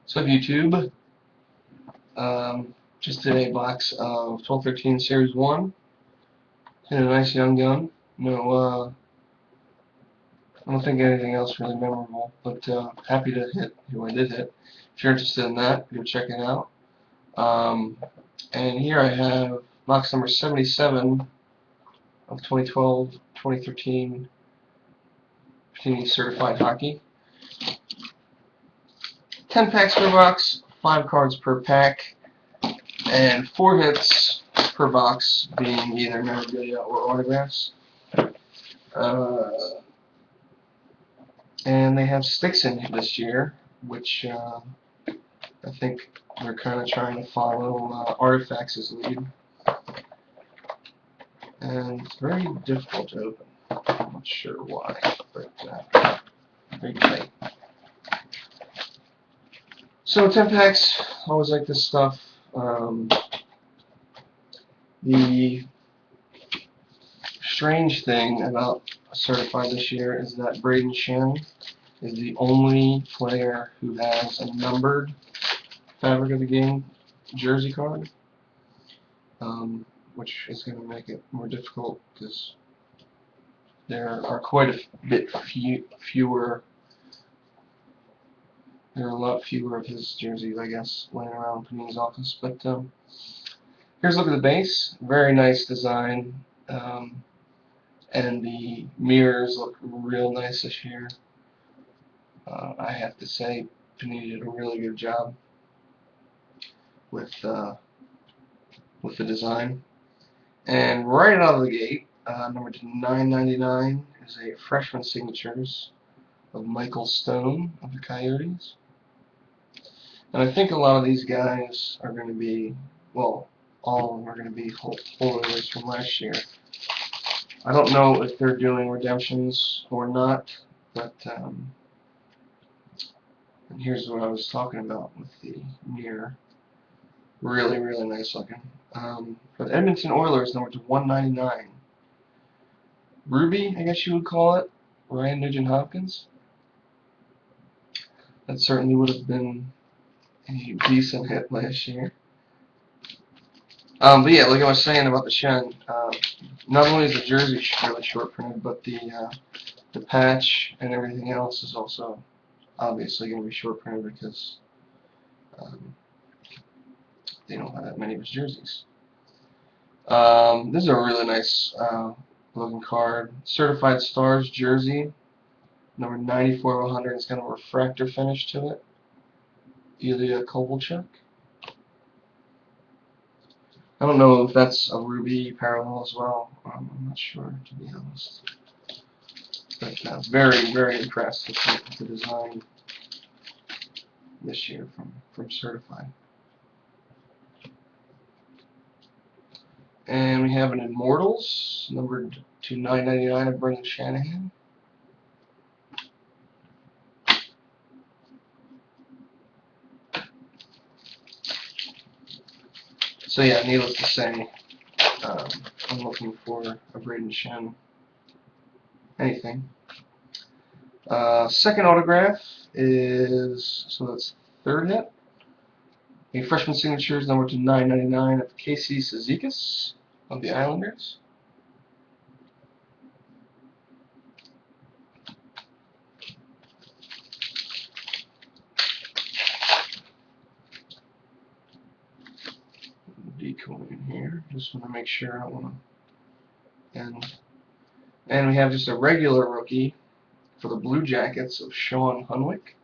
So YouTube, just did a box of 1213 Series 1. And a nice young gun. No, I don't think anything else really memorable, but happy to hit who I did hit. If you're interested in that, go check it out. Um, and here I have box number 77 of 2012-2013 Panini Certified Hockey. 10 packs per box, 5 cards per pack, and 4 hits per box, being either memorabilia or autographs. And they have sticks in this year, which I think they're kind of trying to follow Artifacts' lead. And it's very difficult to open. I'm not sure why, but very tight. So 10 packs, always like this stuff. The strange thing about Certified this year is that Braden Shen is the only player who has a numbered Fabric of the Game jersey card, which is going to make it more difficult because there are quite a bit fewer. There are a lot fewer of his jerseys, I guess, laying around Panini's office. But here's a look at the base. Very nice design. And the mirrors look real nice this year. I have to say, Panini did a really good job with the design. And right out of the gate, number /999 is a freshman signatures of Michael Stone of the Coyotes. And I think a lot of these guys are going to be, well, all of them are going to be holdovers from last year. I don't know if they're doing redemptions or not, but and here's what I was talking about with the mirror. Really, really nice looking. For the Edmonton Oilers, number /199. Ruby, I guess you would call it. Ryan Nugent-Hopkins. That certainly would have been a decent hit last year. But yeah, like I was saying about the Shen, not only is the jersey really short printed, but the patch and everything else is also obviously going to be short printed because they don't have that many of his jerseys. This is a really nice looking card. Certified Stars jersey, number 94 of 100. It's got a refractor finish to it. Ilya Kovalchuk. I don't know if that's a Ruby parallel as well. I'm not sure, to be honest. But very, very impressed with the design this year from Certified. And we have an Immortals, numbered /999 of Brendan Shanahan. So yeah, needless to say, I'm looking for a Braden Shen anything. Second autograph is, so that's third hit. A freshman signatures number /999 of Casey Cizikas of the Islanders. Decoy in here. Just want to make sure I don't want to. And we have just a regular rookie for the Blue Jackets of Sean Hunwick.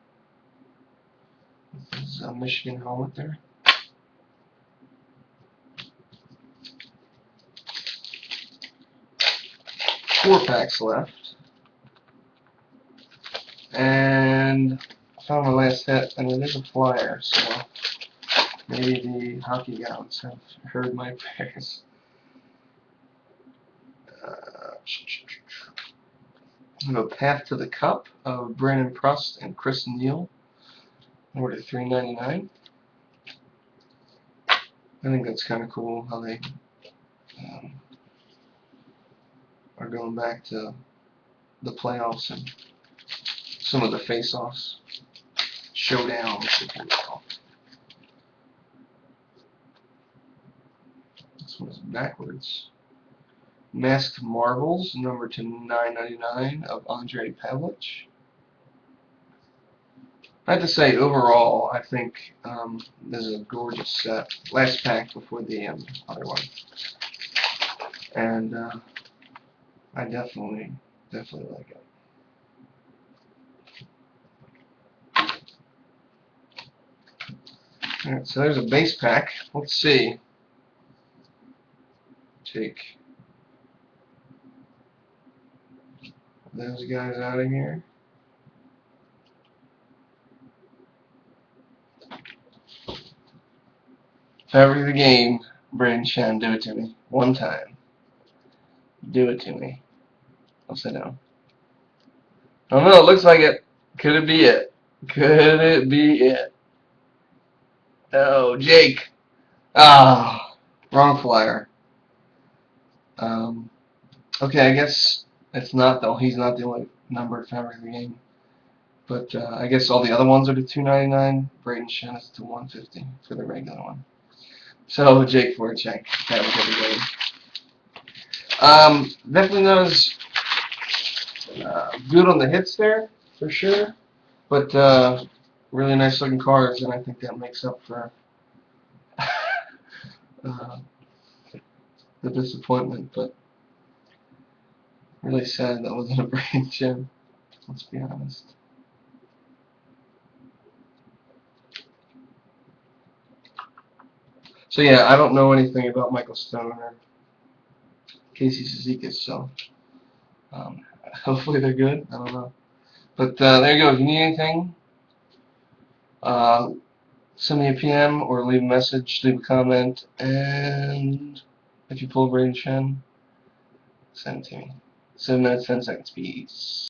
This is a Michigan helmet there. Four packs left. And I found my last hit, and it is a flyer, so maybe the hockey gals have heard my prayers. A Path to the Cup of Brandon Prust and Chris Neal, number /399. I think that's kind of cool how they are going back to the playoffs and some of the face-offs. showdown. This one's backwards. Masked Marvels, number to 999 of Andrei Pavlich. I have to say, overall, I think this is a gorgeous set. Last pack before the other one, and I definitely like it. All right, so there's a base pack. Let's see. Take those guys out of here. Fabric of the game, Braden Shen, do it to me. One time. Do it to me. I'll sit down. I don't know, it looks like it. Could it be it? Could it be it? Oh, Jake. Ah, wrong flyer. Okay, I guess it's not though. He's not the only numbered fabric of the game. But I guess all the other ones are to 299. Braden Shen is to 150 for the regular one. So Jake Voracek, fabric of the game. Definitely not as good on the hits there for sure, but really nice looking cards, and I think that makes up for the disappointment. But really sad that wasn't a Braden Shen. Let's be honest. So yeah, I don't know anything about Michael Stone or Casey Cizikas, so hopefully they're good. I don't know. But there you go. If you need anything, send me a PM or leave a message, leave a comment, and if you pull Braden Shen, send it to me. 7 minutes, 10 seconds. Peace.